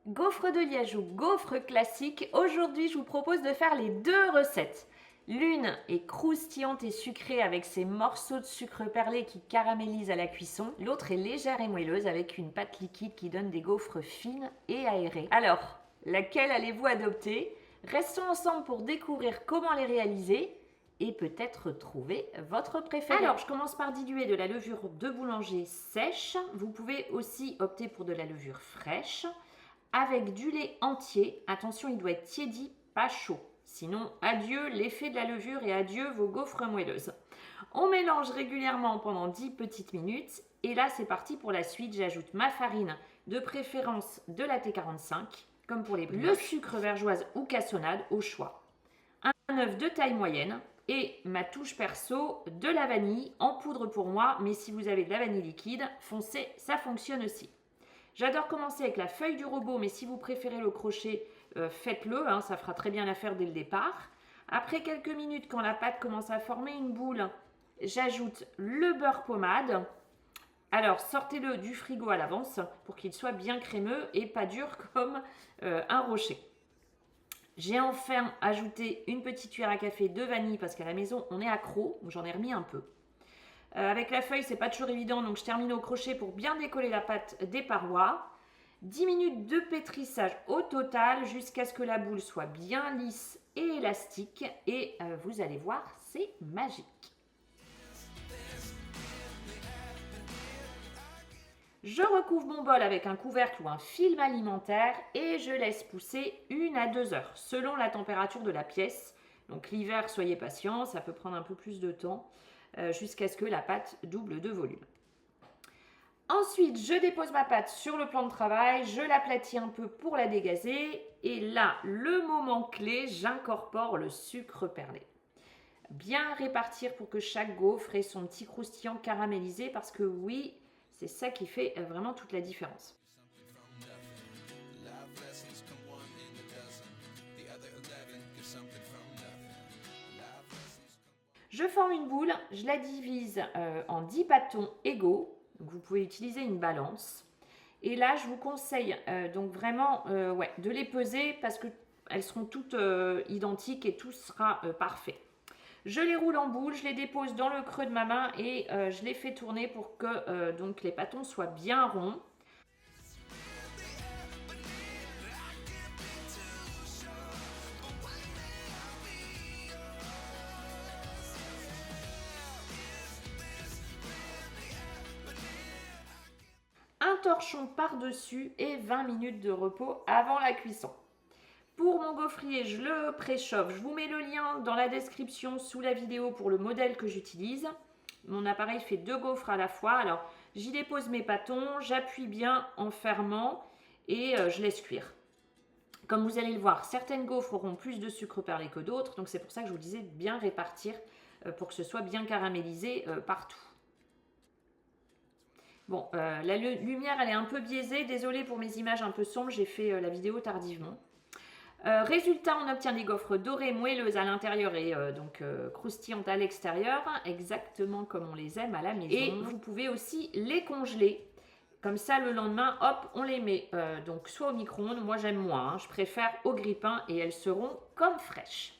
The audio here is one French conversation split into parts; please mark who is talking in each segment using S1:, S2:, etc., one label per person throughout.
S1: Gaufres de Liège ou gaufres classiques, aujourd'hui je vous propose de faire les deux recettes. L'une est croustillante et sucrée avec ses morceaux de sucre perlé qui caramélisent à la cuisson. L'autre est légère et moelleuse avec une pâte liquide qui donne des gaufres fines et aérées. Alors, laquelle allez-vous adopter? Restons ensemble pour découvrir comment les réaliser et peut-être trouver votre préféré. Alors, je commence par diluer de la levure de boulanger sèche. Vous pouvez aussi opter pour de la levure fraîche. Avec du lait entier, attention, il doit être tiédi, pas chaud. Sinon, adieu l'effet de la levure et adieu vos gaufres moelleuses. On mélange régulièrement pendant 10 petites minutes. Et là, c'est parti pour la suite. J'ajoute ma farine, de préférence de la T45, comme pour les brioches. Le sucre vergeoise ou cassonade, au choix. Un œuf de taille moyenne et ma touche perso, de la vanille en poudre pour moi. Mais si vous avez de la vanille liquide, foncez, ça fonctionne aussi. J'adore commencer avec la feuille du robot, mais si vous préférez le crochet, faites-le, hein, ça fera très bien l'affaire dès le départ. Après quelques minutes, quand la pâte commence à former une boule, j'ajoute le beurre pommade. Alors, sortez-le du frigo à l'avance pour qu'il soit bien crémeux et pas dur comme un rocher. J'ai enfin ajouté une petite cuillère à café de vanille parce qu'à la maison, on est accro, donc j'en ai remis un peu. Avec la feuille, c'est pas toujours évident, donc je termine au crochet pour bien décoller la pâte des parois. 10 minutes de pétrissage au total jusqu'à ce que la boule soit bien lisse et élastique. Et vous allez voir, c'est magique. Je recouvre mon bol avec un couvercle ou un film alimentaire et je laisse pousser 1 à 2 heures selon la température de la pièce. Donc l'hiver, soyez patient, ça peut prendre un peu plus de temps. Jusqu'à ce que la pâte double de volume. Ensuite, je dépose ma pâte sur le plan de travail, je l'aplatis un peu pour la dégazer et là, le moment clé, j'incorpore le sucre perlé. Bien répartir pour que chaque gaufre ait son petit croustillant caramélisé parce que oui, c'est ça qui fait vraiment toute la différence. Je forme une boule, je la divise en 10 bâtons égaux. Donc vous pouvez utiliser une balance. Et là, je vous conseille donc vraiment de les peser parce qu'elles seront toutes identiques et tout sera parfait. Je les roule en boule, je les dépose dans le creux de ma main et je les fais tourner pour que donc les bâtons soient bien ronds. Un torchon par-dessus et 20 minutes de repos avant la cuisson. Pour mon gaufrier, je le préchauffe. Je vous mets le lien dans la description sous la vidéo pour le modèle que j'utilise. Mon appareil fait 2 gaufres à la fois. Alors, j'y dépose mes bâtons, j'appuie bien en fermant et je laisse cuire. Comme vous allez le voir, certaines gaufres auront plus de sucre perlé que d'autres. Donc, c'est pour ça que je vous disais de bien répartir pour que ce soit bien caramélisé partout. Bon, la lumière, elle est un peu biaisée. Désolée pour mes images un peu sombres, j'ai fait la vidéo tardivement. Résultat, on obtient des gaufres dorées, moelleuses à l'intérieur et donc croustillantes à l'extérieur, exactement comme on les aime à la maison. Et vous pouvez aussi les congeler. Comme ça, le lendemain, hop, on les met donc soit au micro-ondes. Moi, j'aime moins, hein, je préfère au grille-pain et elles seront comme fraîches.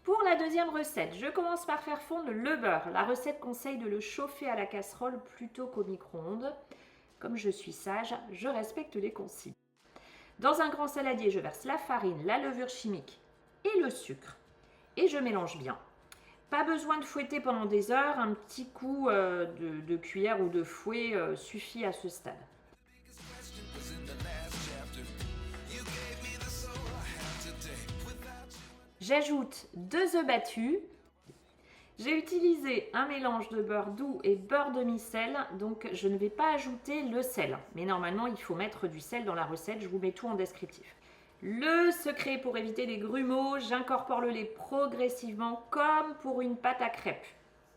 S1: Pour la deuxième recette, je commence par faire fondre le beurre. La recette conseille de le chauffer à la casserole plutôt qu'au micro-ondes. Comme je suis sage, je respecte les consignes. Dans un grand saladier, je verse la farine, la levure chimique et le sucre. Et je mélange bien. Pas besoin de fouetter pendant des heures, un petit coup de cuillère ou de fouet suffit à ce stade. J'ajoute 2 œufs battus. J'ai utilisé un mélange de beurre doux et beurre demi-sel, donc je ne vais pas ajouter le sel. Mais normalement, il faut mettre du sel dans la recette, je vous mets tout en descriptif. Le secret pour éviter les grumeaux, j'incorpore le lait progressivement comme pour une pâte à crêpes.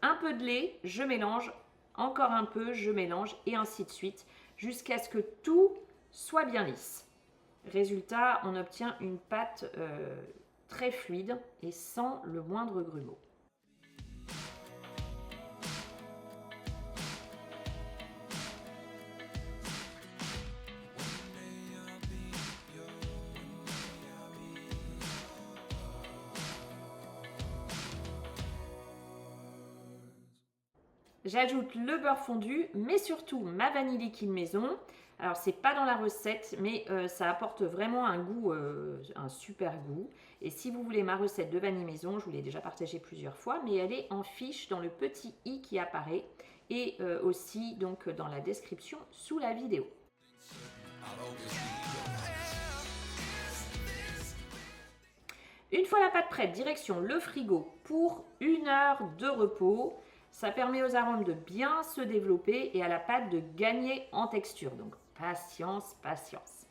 S1: Un peu de lait, je mélange, encore un peu, je mélange et ainsi de suite, jusqu'à ce que tout soit bien lisse. Résultat, on obtient une pâte très fluide et sans le moindre grumeau. J'ajoute le beurre fondu, mais surtout ma vanille liquide maison. Alors, c'est pas dans la recette, mais ça apporte vraiment un goût, un super goût. Et si vous voulez ma recette de vanille maison, je vous l'ai déjà partagée plusieurs fois, mais elle est en fiche dans le petit i qui apparaît et aussi donc dans la description sous la vidéo. Une fois la pâte prête, direction le frigo pour 1 heure de repos. Ça permet aux arômes de bien se développer et à la pâte de gagner en texture. Donc patience, patience.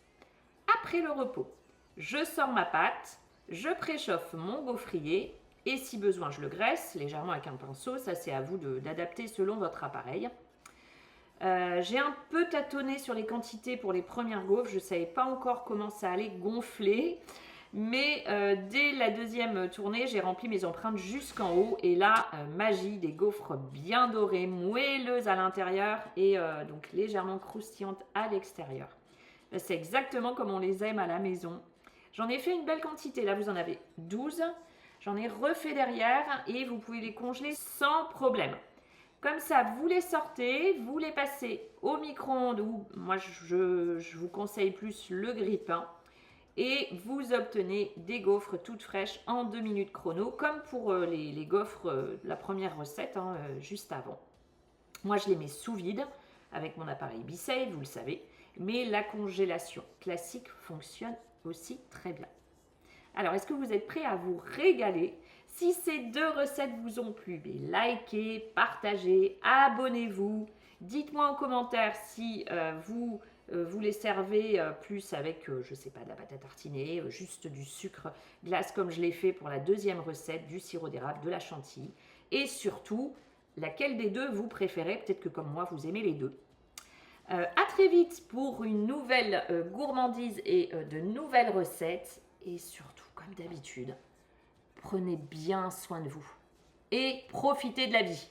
S1: Après le repos, je sors ma pâte, je préchauffe mon gaufrier et si besoin je le graisse légèrement avec un pinceau. Ça c'est à vous d'adapter selon votre appareil. J'ai un peu tâtonné sur les quantités pour les premières gaufres. Je ne savais pas encore comment ça allait gonfler. Mais dès la deuxième tournée, j'ai rempli mes empreintes jusqu'en haut. Et là, magie, des gaufres bien dorées, moelleuses à l'intérieur et donc légèrement croustillantes à l'extérieur. C'est exactement comme on les aime à la maison. J'en ai fait une belle quantité. Là, vous en avez 12. J'en ai refait derrière et vous pouvez les congeler sans problème. Comme ça, vous les sortez, vous les passez au micro-ondes ou moi, je vous conseille plus le grille-pain. Et vous obtenez des gaufres toutes fraîches en 2 minutes chrono, comme pour les gaufres, la première recette, juste avant. Moi, je les mets sous vide avec mon appareil B-Save, vous le savez, mais la congélation classique fonctionne aussi très bien. Alors, est-ce que vous êtes prêts à vous régaler? Si ces 2 recettes vous ont plu, likez, partagez, abonnez-vous. Dites-moi en commentaire si vous les servez plus avec, je ne sais pas, de la pâte à tartiner, juste du sucre glace comme je l'ai fait pour la deuxième recette, du sirop d'érable, de la chantilly. Et surtout, laquelle des 2 vous préférez? Peut-être que comme moi, vous aimez les 2. À très vite pour une nouvelle gourmandise et de nouvelles recettes. Et surtout, comme d'habitude, prenez bien soin de vous et profitez de la vie.